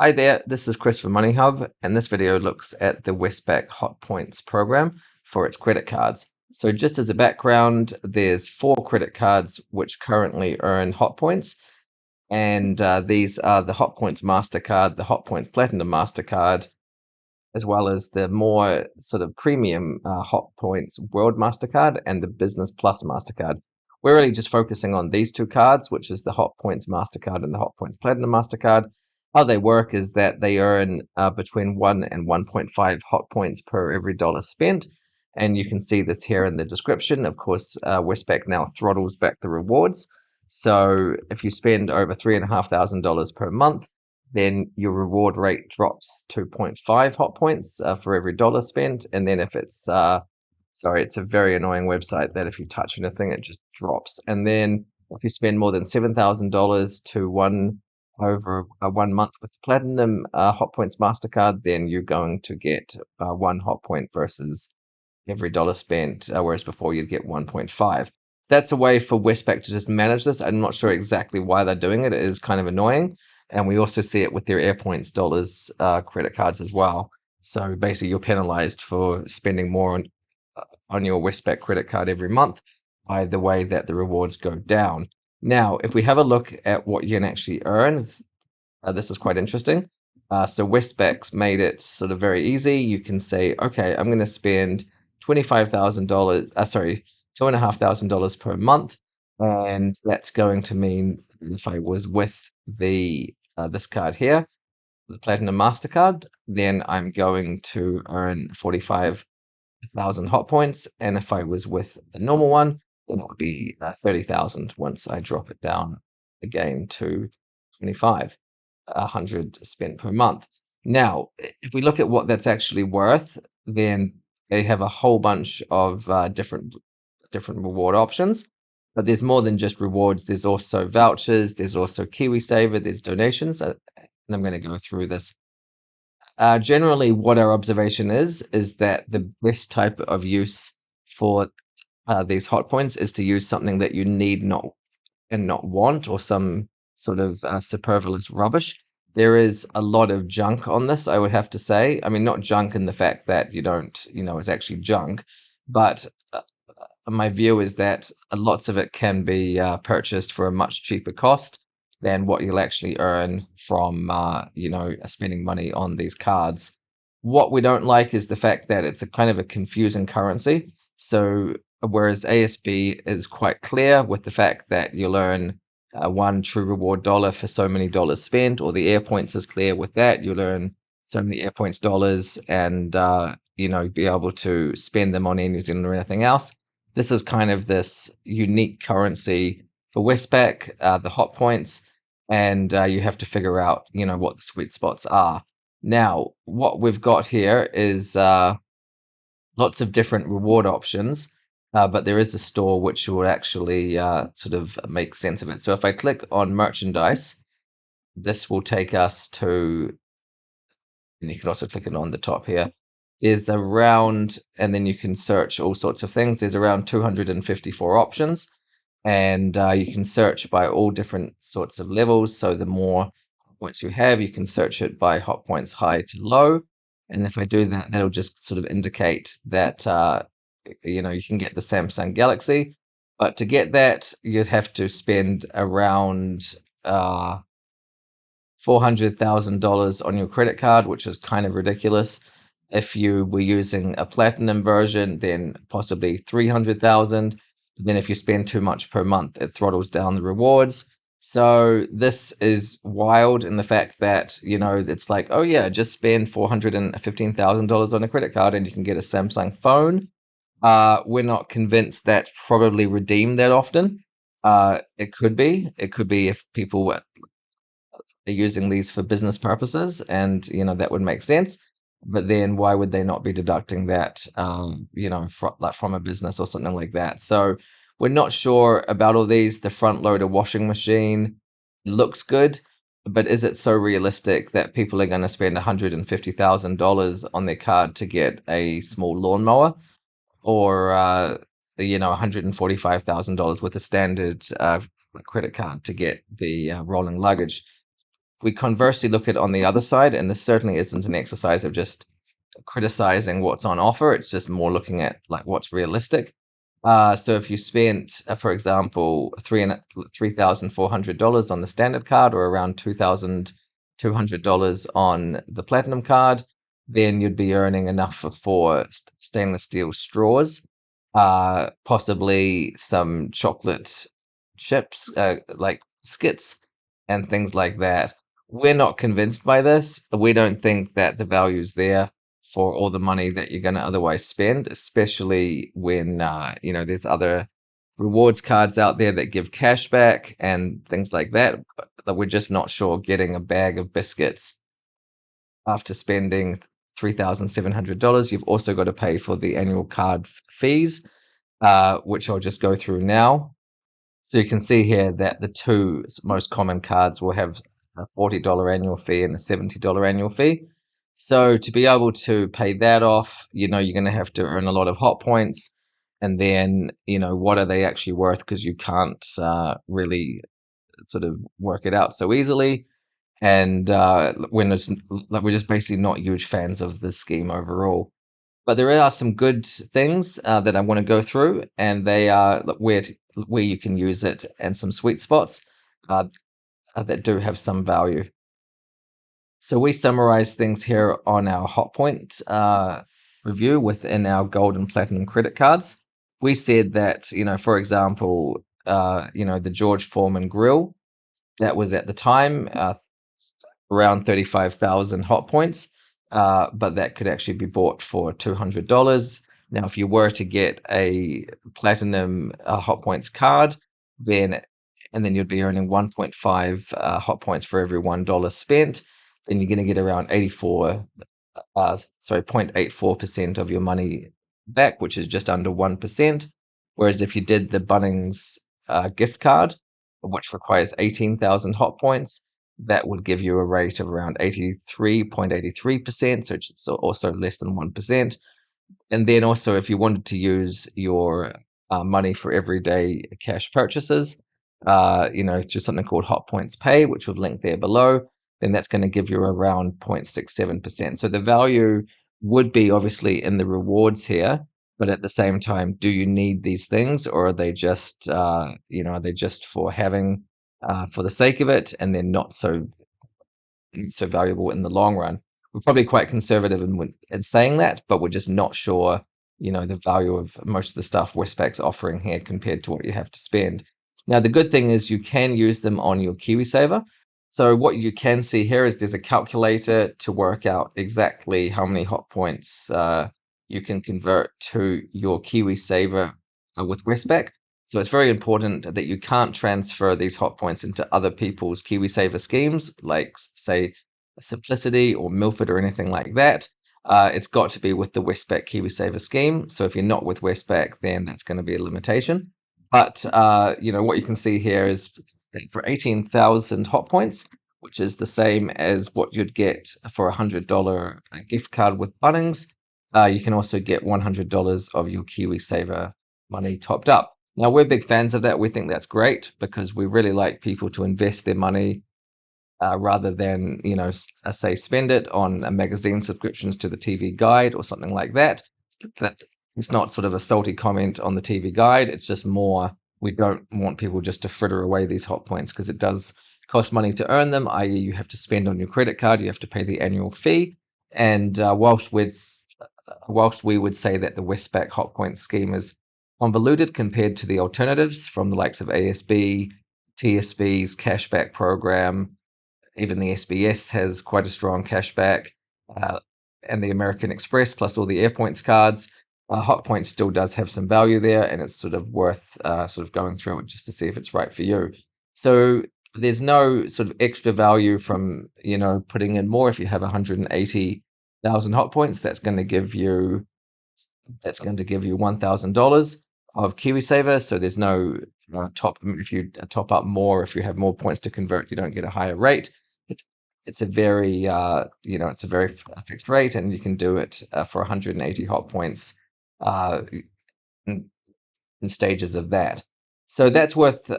Hi there, this is Chris from MoneyHub, and this video looks at the Westpac Hotpoints program for its credit cards. So just as a background, there's 4 credit cards which currently earn Hotpoints, and these are the Hotpoints MasterCard, the Hotpoints Platinum MasterCard, as well as the more sort of premium Hotpoints World MasterCard and the Business Plus MasterCard. We're really just focusing on these 2 cards, which is the Hotpoints MasterCard and the Hotpoints Platinum MasterCard. How they work is that they earn between 1 and 1.5 Hotpoints per every dollar spent. And you can see this here in the description. Of course, Westpac now throttles back the rewards. So if you spend over $3,500 per month, then your reward rate drops 2.5 Hotpoints for every dollar spent. And then if it's, sorry, it's a very annoying website that if you touch anything, it just drops. And then if you spend more than $7,000 to over 1 month with the Platinum Hotpoints MasterCard, then you're going to get 1 Hotpoint versus every dollar spent, whereas before you'd get 1.5. That's a way for Westpac to just manage this. I'm not sure exactly why they're doing it. It is kind of annoying. And we also see it with their AirPoints dollars credit cards as well. So basically, you're penalized for spending more on your Westpac credit card every month by the way that the rewards go down. Now, if we have a look at what you can actually earn, this is quite interesting. So Westpac's made it sort of very easy. You can say, okay, I'm going to spend $25,000, $2,500 per month, and that's going to mean if I was with the this card here, the Platinum MasterCard, then I'm going to earn 45,000 Hotpoints, and if I was with the normal one, then it would be 30,000 once I drop it down again to 2,500 spent per month. Now, if we look at what that's actually worth, then they have a whole bunch of different reward options. But there's more than just rewards. There's also vouchers. There's also KiwiSaver. There's donations. And I'm going to go through this. Generally, what our observation is that the best type of use for these Hotpoints is to use something that you need not want, or some sort of superfluous rubbish. There is a lot of junk on this, I would have to say. I mean, not junk in the fact that you don't, it's actually junk, but my view is that lots of it can be purchased for a much cheaper cost than what you'll actually earn from, spending money on these cards. What we don't like is the fact that it's a kind of a confusing currency. So whereas ASB is quite clear with the fact that you'll earn 1 true reward dollar for so many dollars spent, or the AirPoints is clear with that. You'll earn so many AirPoints dollars and, be able to spend them on Air New Zealand or anything else. This is kind of this unique currency for Westpac, the Hotpoints, and you have to figure out, what the sweet spots are. Now, what we've got here is lots of different reward options, but there is a store which will actually sort of make sense of it. So if I click on merchandise, this will take us to, and you can also click it on the top here, is around, and then you can search all sorts of things. There's around 254 options, and you can search by all different sorts of levels. So the more points you have, you can search it by hot points high to low. And if I do that, that'll just sort of indicate that, you can get the Samsung Galaxy. But to get that, you'd have to spend around $400,000 on your credit card, which is kind of ridiculous. If you were using a platinum version, then possibly 300,000. Then if you spend too much per month, it throttles down the rewards. So this is wild in the fact that, it's like, oh yeah, just spend $415,000 on a credit card and you can get a Samsung phone. We're not convinced that probably redeem that often. It could be if people were using these for business purposes, and that would make sense. But then why would they not be deducting that, from a business or something like that? So we're not sure about all these. The front loader washing machine looks good, but is it so realistic that people are going to spend $150,000 on their card to get a small lawnmower, or $145,000 with a standard credit card to get the rolling luggage? we conversely look at on the other side, and this certainly isn't an exercise of just criticizing what's on offer, it's just more looking at like what's realistic. So if you spent, for example, $3,400 on the standard card, or around $2,200 on the platinum card, then you'd be earning enough for stainless steel straws, possibly some chocolate chips, like skits and things like that. We're not convinced by this. We don't think that the value's there for all the money that you're going to otherwise spend, especially when there's other rewards cards out there that give cash back and things like that. But we're just not sure getting a bag of biscuits after spending $3,700. You've also got to pay for the annual card fees, which I'll just go through now. So you can see here that the two most common cards will have a $40 annual fee and a $70 annual fee. So to be able to pay that off, you're going to have to earn a lot of hot points. And then, what are they actually worth? Because you can't really sort of work it out so easily. And we're just basically not huge fans of the scheme overall. But there are some good things that I want to go through, and they are where you can use it, and some sweet spots uh, that do have some value. So we summarize things here on our Hotpoint review within our gold and platinum credit cards. We said that, for example, the George Foreman grill, that was at the time around 35,000 hot points, but that could actually be bought for $200. Now, if you were to get a platinum hot points card, then you'd be earning 1.5 hot points for every $1 spent. Then you're going to get around 0.84% of your money back, which is just under 1%. Whereas if you did the Bunnings gift card, which requires 18,000 hot points, that would give you a rate of around 83.83%, so it's also less than 1%. And then also, if you wanted to use your money for everyday cash purchases, through something called Hot Points Pay, which we've linked there below, then that's going to give you around 0.67%. So the value would be obviously in the rewards here, but at the same time, do you need these things, or are they just, for having, for the sake of it, and they're not so valuable in the long run? We're probably quite conservative in saying that, but we're just not sure, the value of most of the stuff Westpac's offering here compared to what you have to spend. Now, the good thing is you can use them on your KiwiSaver. So what you can see here is there's a calculator to work out exactly how many hot points you can convert to your KiwiSaver with Westpac. So it's very important that you can't transfer these hot points into other people's KiwiSaver schemes, like say Simplicity or Milford or anything like that. It's got to be with the Westpac KiwiSaver scheme. So if you're not with Westpac, then that's going to be a limitation. But what you can see here is that for 18,000 hot points, which is the same as what you'd get for a $100 gift card with Bunnings, you can also get $100 of your KiwiSaver money topped up. Now, we're big fans of that. We think that's great because we really like people to invest their money rather than, say, spend it on magazine subscriptions to the TV Guide or something like that. It's not sort of a salty comment on the TV Guide. It's just more, we don't want people just to fritter away these hot points because it does cost money to earn them, i.e. you have to spend on your credit card, you have to pay the annual fee. And whilst we would say that the Westpac Hotpoint scheme is convoluted compared to the alternatives from the likes of ASB, TSB's cashback program, even the SBS has quite a strong cashback, and the American Express plus all the AirPoints cards. Hotpoints still does have some value there, and it's sort of worth sort of going through it just to see if it's right for you. So there's no sort of extra value from putting in more. If you have 180,000 Hotpoints, that's going to give you $1,000 of KiwiSaver. So there's no if you top up more, if you have more points to convert, you don't get a higher rate. It's a very it's a very fixed rate, and you can do it for 180 hot points in stages of that. So that's worth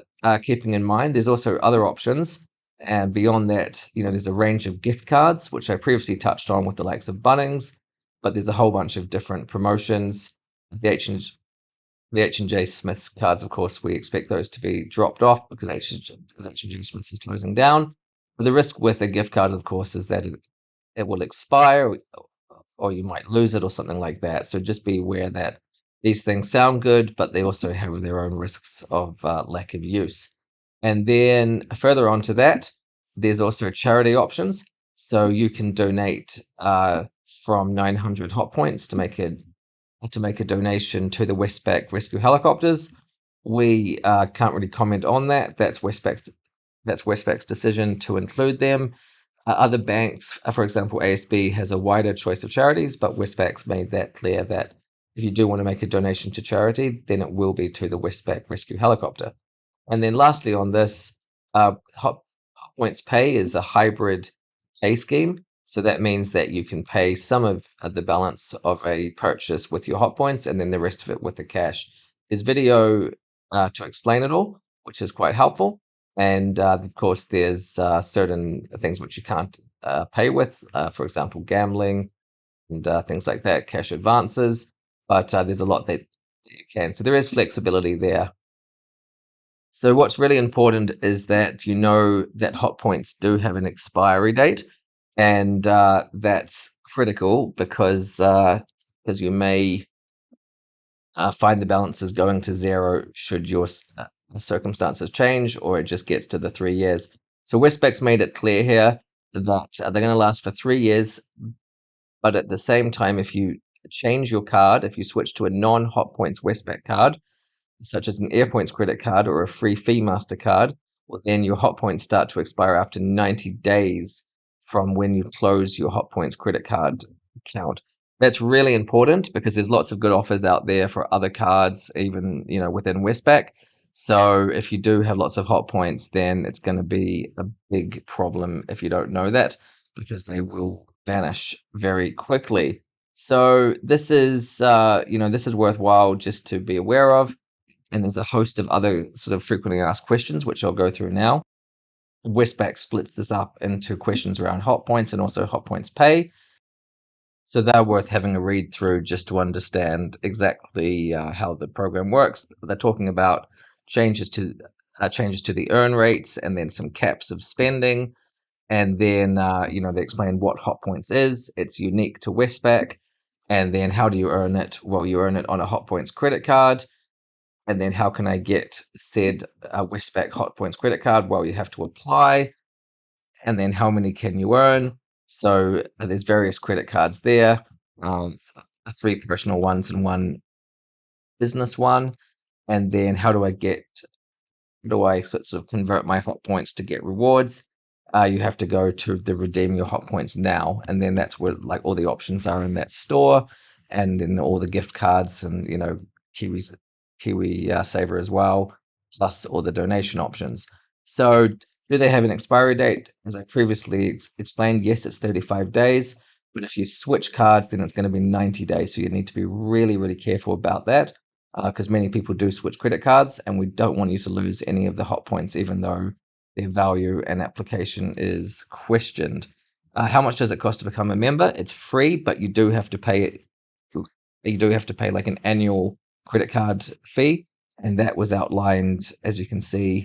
keeping in mind. There's also other options, And beyond that, there's a range of gift cards, which I previously touched on with the likes of Bunnings, but there's a whole bunch of different promotions. The H&J Smith's cards, of course, we expect those to be dropped off because H&J Smith's is closing down. But the risk with a gift card, of course, is that it will expire, or you might lose it or something like that. So just be aware that these things sound good, but they also have their own risks of lack of use. And then further on to that, there's also charity options. So you can donate from 900 hot points to make a donation to the Westpac rescue helicopters. We can't really comment on that. That's Westpac's decision to include them. Other banks, for example, ASB has a wider choice of charities, but Westpac's made that clear that if you do want to make a donation to charity, then it will be to the Westpac rescue helicopter. And then lastly on this, Hotpoints Pay is a hybrid pay scheme. So that means that you can pay some of the balance of a purchase with your Hotpoints and then the rest of it with the cash. There's video to explain it all, which is quite helpful. And of course, there's certain things which you can't pay with, for example, gambling and things like that, cash advances. But there's a lot that you can. So there is flexibility there. So what's really important is that you know that Hotpoints do have an expiry date, and that's critical because you may find the balance is going to zero should your circumstances change, or it just gets to the 3 years. So Westpac's made it clear here that they're going to last for 3 years, but at the same time, if you change your card, if you switch to a non-Hotpoints Westpac card, such as an AirPoints credit card or a free fee MasterCard, well, then your Hotpoints start to expire after 90 days from when you close your Hotpoints credit card account. That's really important because there's lots of good offers out there for other cards, even within Westpac. So if you do have lots of Hotpoints, then it's going to be a big problem if you don't know that, because they will vanish very quickly. So this is this is worthwhile just to be aware of. And there's a host of other sort of frequently asked questions, which I'll go through now. Westpac splits this up into questions around Hotpoints and also Hotpoints Pay. So they're worth having a read through just to understand exactly how the program works. They're talking about changes to the earn rates, and then some caps of spending. And then, they explain what Hotpoints is. It's unique to Westpac. And then how do you earn it? Well, you earn it on a Hotpoints credit card. And then how can I get said Westpac Hotpoints credit card? Well, you have to apply. And then how many can you earn? So there's various credit cards there, 3 personal ones and 1 business one. And then how do I sort of convert my Hotpoints to get rewards? You have to go to the redeem your Hotpoints now, and then that's where like all the options are in that store, and then all the gift cards and Kiwi Saver as well, plus all the donation options. So do they have an expiry date? As I previously explained, yes, it's 35 days, but if you switch cards, then it's going to be 90 days. So you need to be really, really careful about that, because many people do switch credit cards, and we don't want you to lose any of the Hotpoints, even though their value and application is questioned. How much does it cost to become a member? It's free, but you do have to pay like an annual credit card fee, and that was outlined, as you can see.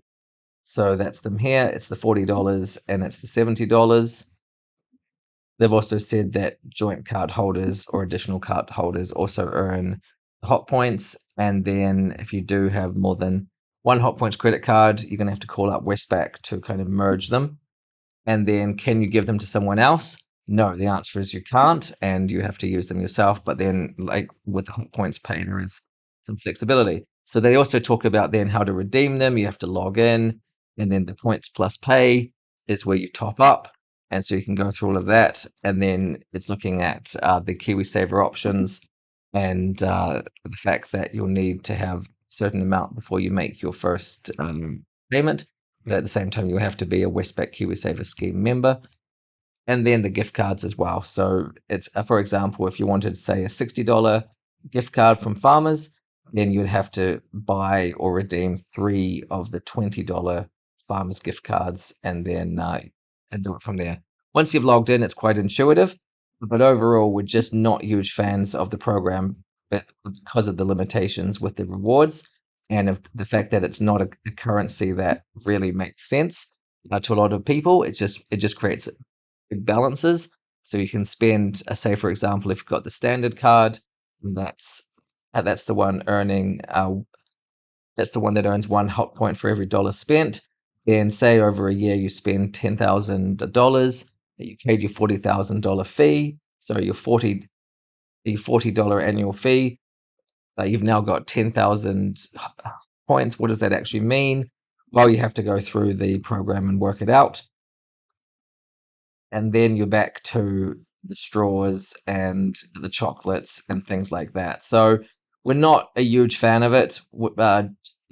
So that's them here. It's the $40 and it's the $70. They've also said that joint card holders or additional card holders also earn Hotpoints, and then if you do have more than 1 Hotpoints credit card, you're going to have to call up Westpac to kind of merge them. And then can you give them to someone else? No, the answer is you can't, and you have to use them yourself. But then, like with the Hotpoints Pay, there is some flexibility. So they also talk about then how to redeem them. You have to log in, and then the Points Plus Pay is where you top up. And so you can go through all of that. And then it's looking at the KiwiSaver options, and the fact that you'll need to have a certain amount before you make your first payment. But at the same time, you have to be a Westpac KiwiSaver scheme member. And then the gift cards as well. So it's, for example, if you wanted, say, a $60 gift card from Farmers, then you'd have to buy or redeem 3 of the $20 farmers gift cards, and then and do it from there. Once you've logged in, it's quite intuitive, but overall, we're just not huge fans of the program, but because of the limitations with the rewards and of the fact that it's not a currency that really makes sense to a lot of people. It just creates big balances. So you can spend, say for example, if you've got the standard card, that's the one earning that's the one that earns 1 Hot Point for every dollar spent. Then say over a year you spend $10,000, you paid your $40,000 fee, so your $40 annual fee. You've now got 10,000 points. What does that actually mean? Well, you have to go through the program and work it out. And then you're back to the straws and the chocolates and things like that. So we're not a huge fan of it,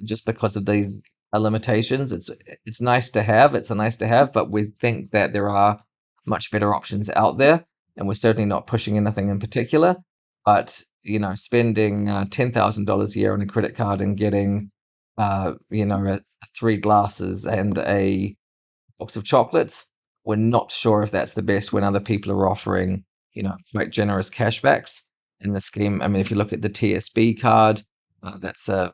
just because of these limitations. It's nice to have. It's a nice to have, but we think that there are much better options out there, and we're certainly not pushing anything in particular. But spending $10,000 a year on a credit card and getting, 3 glasses and a box of chocolates, we're not sure if that's the best when other people are offering, quite generous cashbacks in the scheme. I mean, if you look at the TSB card, it's a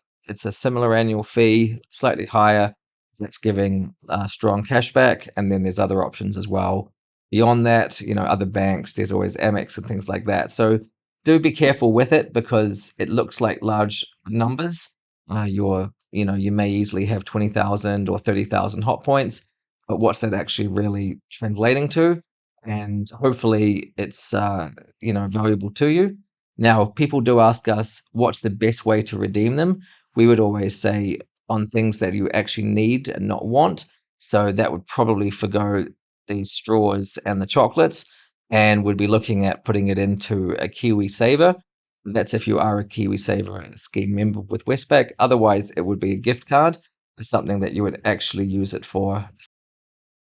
similar annual fee, slightly higher. That's giving strong cashback, and then there's other options as well. Beyond that, other banks, there's always Amex and things like that. So do be careful with it because it looks like large numbers. You may easily have 20,000 or 30,000 hot points, but what's that actually really translating to? And hopefully it's valuable to you. Now, if people do ask us what's the best way to redeem them, we would always say on things that you actually need and not want. So that would probably forgo the straws and the chocolates, and would be looking at putting it into a Kiwi Saver. That's if you are a Kiwi Saver scheme member with Westpac. Otherwise, it would be a gift card for something that you would actually use it for.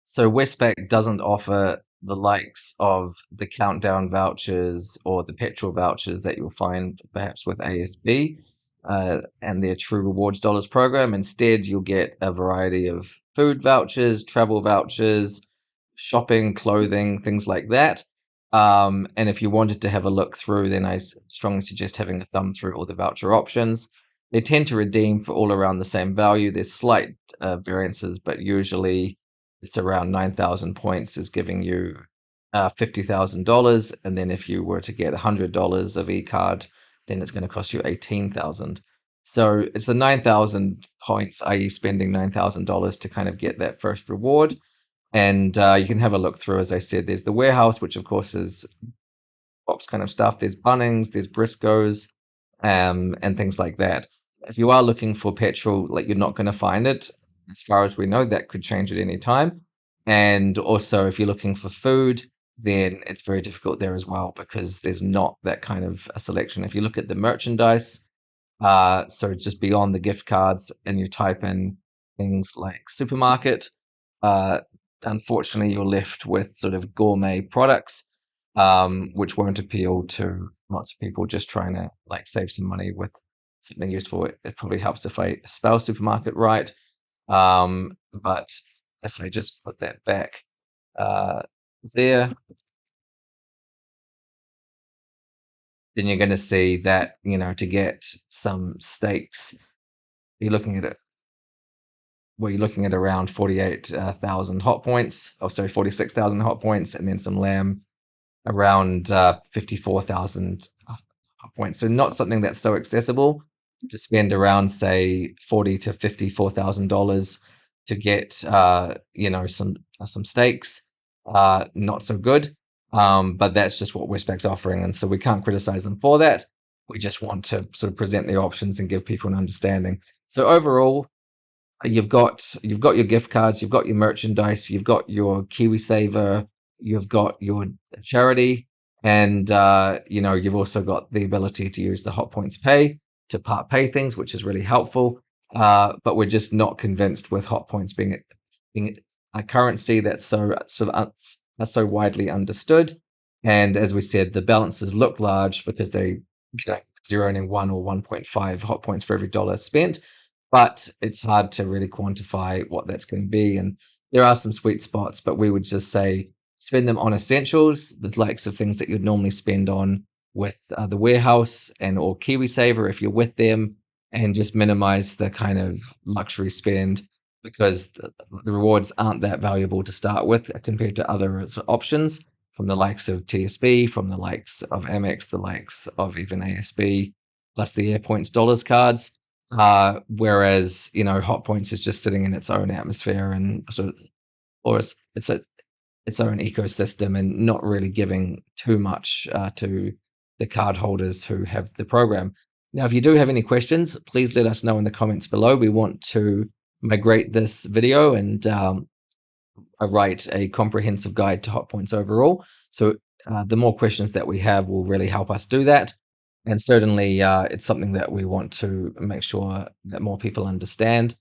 So Westpac doesn't offer the likes of the countdown vouchers or the petrol vouchers that you'll find perhaps with ASB and their True Rewards Dollars program. Instead, you'll get a variety of food vouchers, travel vouchers, shopping, clothing, things like that. And if you wanted to have a look through, then I strongly suggest having a thumb through all the voucher options. They tend to redeem for all around the same value. There's slight variances, but usually it's around 9,000 points is giving you $50,000. And then if you were to get $100 of e-card, then it's going to cost you 18,000. So it's the 9,000 points, i.e. spending $9,000 to kind of get that first reward. And you can have a look through, as I said, there's the warehouse, which of course is box kind of stuff. There's Bunnings, there's Briscoes, and things like that. If you are looking for petrol, like you're not going to find it. As far as we know, that could change at any time. And also, if you're looking for food, then it's very difficult there as well because there's not that kind of a selection. If you look at the merchandise, so just beyond the gift cards, and you type in things like supermarket, unfortunately, you're left with sort of gourmet products, which won't appeal to lots of people just trying to like save some money with something useful. It probably helps if I spell supermarket right. But if I just put that back there, then you're going to see that, to get some steaks, you're looking at it. Well, you're looking at around 48,000 hot points, or sorry, 46,000 hot points, and then some lamb around 54,000 points. So not something that's so accessible to spend around, say, $40,000 to $54,000 to get, some steaks. Not so good. But that's just what Westpac's offering, and so we can't criticize them for that. We just want to sort of present the options and give people an understanding. So overall, you've got your gift cards, you've got your merchandise, you've got your KiwiSaver, you've got your charity, and you've also got the ability to use the Hot Points Pay to part pay things, which is really helpful. But we're just not convinced with Hot Points being a currency that's so widely understood. And as we said, the balances look large because you're earning 1 or 1.5 Hot Points for every dollar spent. but it's hard to really quantify what that's going to be. And there are some sweet spots, but we would just say spend them on essentials, the likes of things that you'd normally spend on with the warehouse and or KiwiSaver if you're with them, and just minimize the kind of luxury spend because the rewards aren't that valuable to start with compared to other options from the likes of TSB, from the likes of Amex, the likes of even ASB, plus the AirPoints dollars cards. Whereas Hotpoints is just sitting in its own atmosphere and sort of, or its own ecosystem and not really giving too much to the card holders who have the program. Now, if you do have any questions, please let us know in the comments below. We want to migrate this video and write a comprehensive guide to Hotpoints overall. So the more questions that we have will really help us do that. And certainly it's something that we want to make sure that more people understand,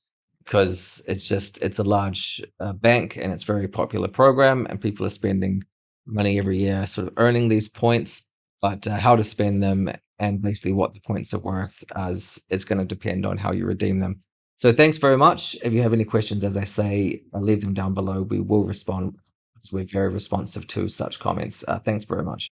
because it's a large bank and it's a very popular program and people are spending money every year sort of earning these points, but how to spend them and basically what the points are worth, as it's going to depend on how you redeem them. So thanks very much. If you have any questions, as I say, leave them down below. We will respond because we're very responsive to such comments. Thanks very much.